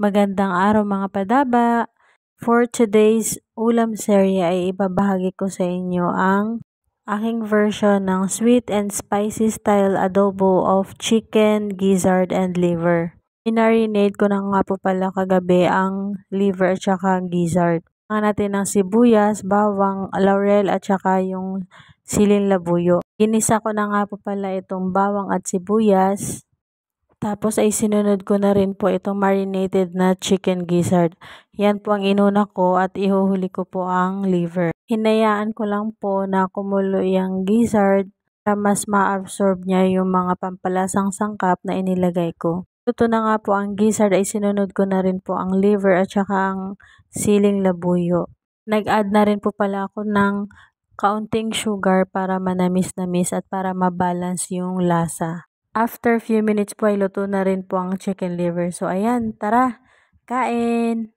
Magandang araw mga padaba! For today's ulam serye ay ibabahagi ko sa inyo ang aking version ng sweet and spicy style adobo of chicken, gizzard, and liver. Minarinate ko na nga po pala kagabi ang liver at saka gizzard. Kailangan natin ng sibuyas, bawang, laurel at saka yung siling labuyo. Ginisa ko na nga po pala itong bawang at sibuyas. Tapos ay sinunod ko na rin po itong marinated na chicken gizzard. Yan po ang inuna ko at ihuhuli ko po ang liver. Hinayaan ko lang po na kumulo yung gizzard para mas ma-absorb niya yung mga pampalasang sangkap na inilagay ko. Luto na nga po ang gizzard ay sinunod ko na rin po ang liver at saka ang siling labuyo. Nag-add na rin po pala ako ng kaunting sugar para manamis-namis at para mabalance yung lasa. After few minutes po ay luto na rin po ang chicken liver. So ayan, tara, kain!